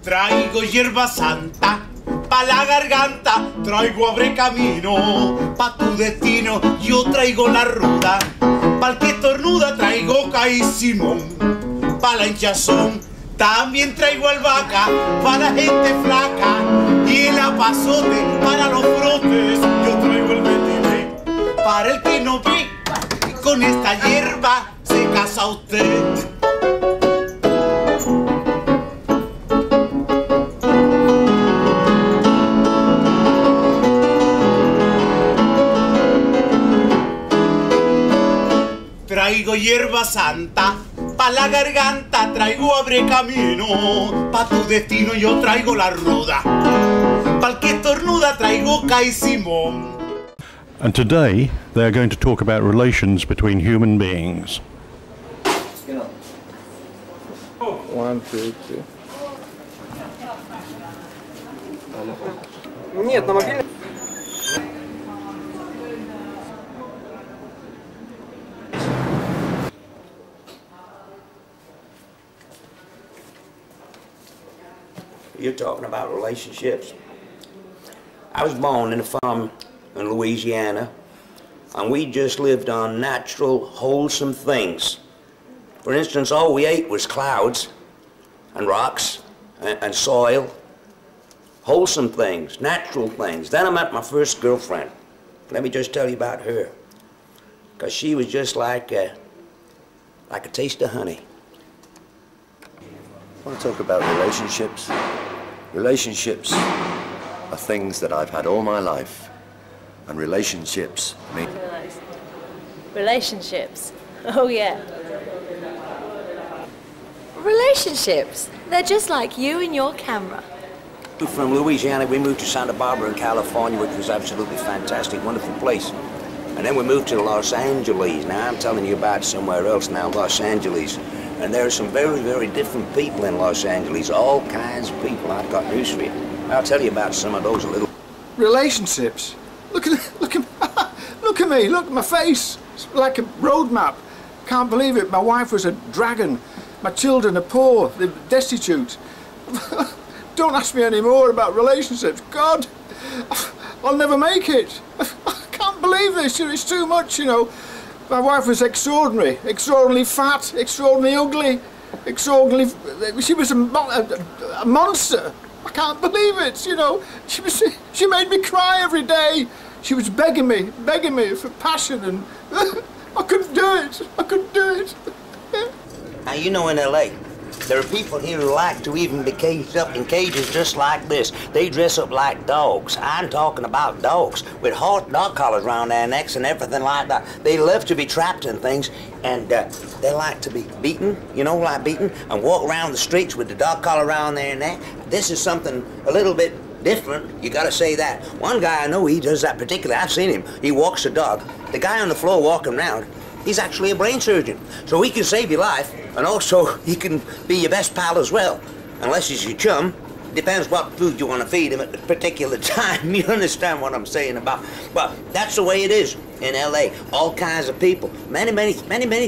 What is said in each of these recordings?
Traigo hierba santa, pa' la garganta, traigo abre camino, pa' tu destino, yo traigo la ruda, pa'l que estornuda traigo Caí Simón, pa' la hinchazón, también traigo albahaca, pa' la gente flaca, y el apazote para los brotes, yo traigo el vetiver, para el que no ve, y con esta hierba se casa usted. Traigo hierba santa, pa' la garganta, traigo abre camino, pa' tu destino yo traigo la ruda, pa'l que estornuda traigo Caí Simón. And today they are going to talk about relations between human beings. 1, 2, 3. Нет, на мобильном. You're talking about relationships. I was born in a farm in Louisiana, and we just lived on natural, wholesome things. For instance, all we ate was clouds and rocks and soil. Wholesome things, natural things. Then I met my first girlfriend. Let me just tell you about her, because she was just like a taste of honey. I want to talk about relationships. Relationships are things that I've had all my life, and relationships mean... Relationships? Oh yeah. Relationships? They're just like you and your camera. From Louisiana, we moved to Santa Barbara in California, which was absolutely fantastic, wonderful place. And then we moved to Los Angeles. Now I'm telling you about somewhere else now, Los Angeles. And there are some very, very different people in Los Angeles, all kinds of people. I've got news for you. I'll tell you about some of those a little. Relationships? Look at me, look at my face. It's like a road map. Can't believe it, my wife was a dragon. My children are poor, they're destitute. Don't ask me any more about relationships. God, I'll never make it. I can't believe this, it's too much, you know. My wife was extraordinary, extraordinarily fat, extraordinarily ugly, extraordinarily... She was a monster. I can't believe it, you know. She made me cry every day. She was begging me for passion, and I couldn't do it. I couldn't do it. Now, you know, in L.A., there are people here who like to even be caged up in cages just like this. They dress up like dogs. I'm talking about dogs with hot dog collars around their necks and everything like that. They love to be trapped in things, and they like to be beaten, you know, like beaten, and walk around the streets with the dog collar around their neck. This is something a little bit different, you gotta say that. One guy I know, he does that particularly. I've seen him. He walks a dog. The guy on the floor walking around, he's actually a brain surgeon. So he can save your life, and also he can be your best pal as well. Unless he's your chum. Depends what food you want to feed him at the particular time. You understand what I'm saying about? But that's the way it is in L.A. All kinds of people. Many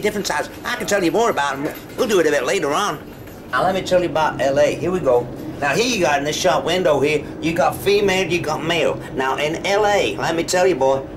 different sizes. I can tell you more about them. We'll do it a bit later on. Now let me tell you about L.A. Here we go. Now here you got in this shop window here, you got female, you got male. Now in L.A., let me tell you, boy,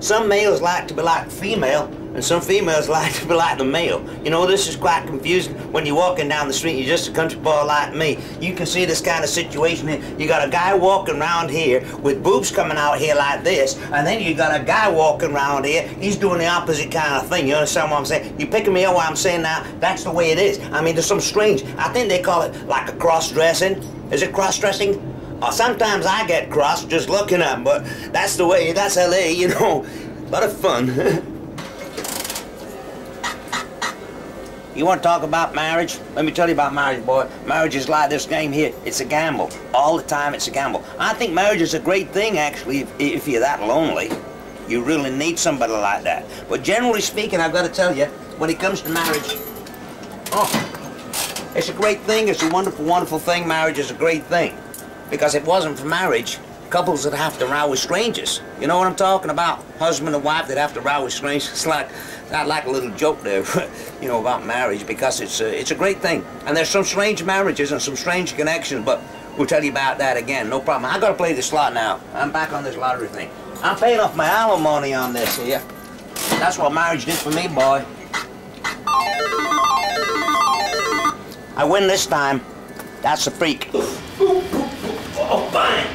some males like to be like female, and some females like to be like the male. You know, this is quite confusing. When you're walking down the street, you're just a country boy like me. You can see this kind of situation here. You got a guy walking around here with boobs coming out here like this, and then you got a guy walking around here, he's doing the opposite kind of thing. You understand what I'm saying? You picking me up what I'm saying now? That's the way it is. I mean, there's some strange, I think they call it like a cross-dressing. Is it cross-dressing? Or sometimes I get crossed just looking at them, but that's the way, that's LA, you know. A lot of fun. You want to talk about marriage? Let me tell you about marriage, boy. Marriage is like this game here. It's a gamble. All the time it's a gamble. I think marriage is a great thing, actually, if you're that lonely. You really need somebody like that. But generally speaking, I've got to tell you, when it comes to marriage, it's a great thing. It's a wonderful, wonderful thing. Marriage is a great thing. Because if it wasn't for marriage, couples that have to row with strangers. You know what I'm talking about? Husband and wife that have to row with strangers. It's like, not like a little joke there, you know, about marriage, because it's a great thing. And there's some strange marriages and some strange connections, but we'll tell you about that again, no problem. I gotta play the slot now. I'm back on this lottery thing. I'm paying off my alimony on this here. That's what marriage did for me, boy. I win this time. That's a freak. Oh, bang!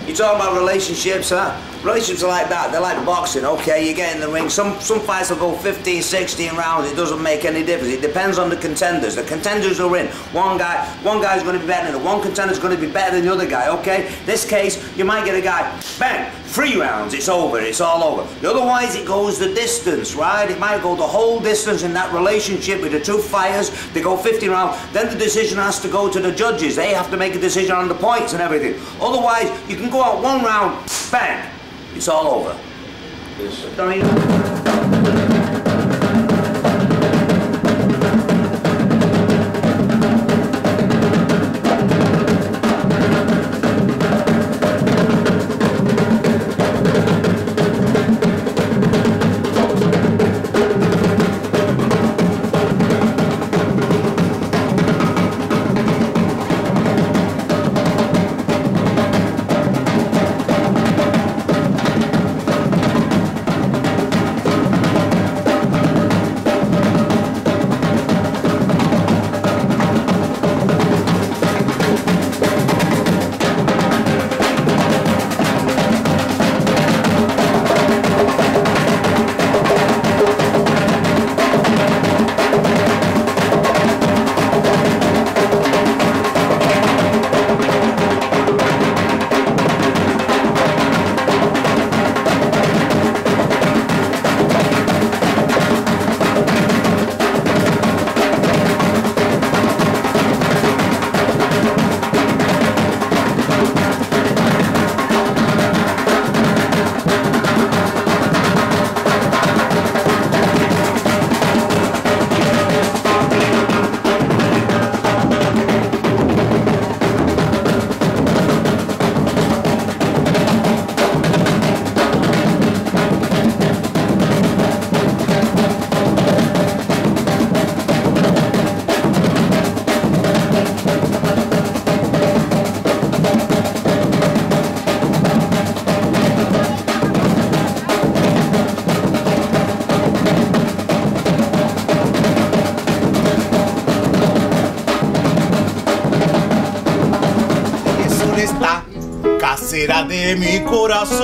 You talking about relationships, huh? Relationships are like that. They're like boxing, okay? You get in the ring. Some fights will go 15, 16 rounds. It doesn't make any difference. It depends on the contenders. The contenders are in. One guy's going to be better than the one contender's going to be better than the other guy, okay? This case, you might get a guy, bang, 3 rounds. It's over. It's all over. Otherwise, it goes the distance, right? It might go the whole distance in that relationship with the 2 fighters. They go 50 rounds. Then the decision has to go to the judges. They have to make a decision on the points and everything. Otherwise, you can go out 1 round, bang. It's all over. Don't even... Casera de mi corazón.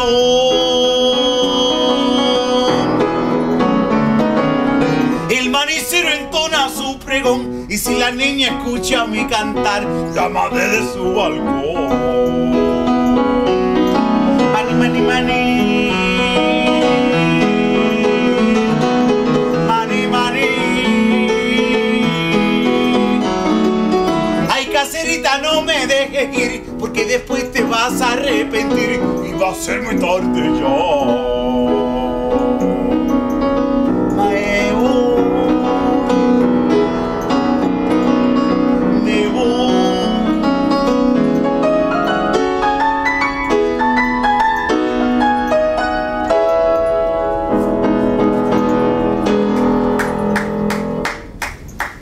El manicero entona su pregón y si la niña escucha mi cantar, llama desde su balcón. Mani, mani, mani. Mani, mani. Ay, caserita, no me dejes ir, porque después te vas a arrepentir y va a ser muy tarde ya.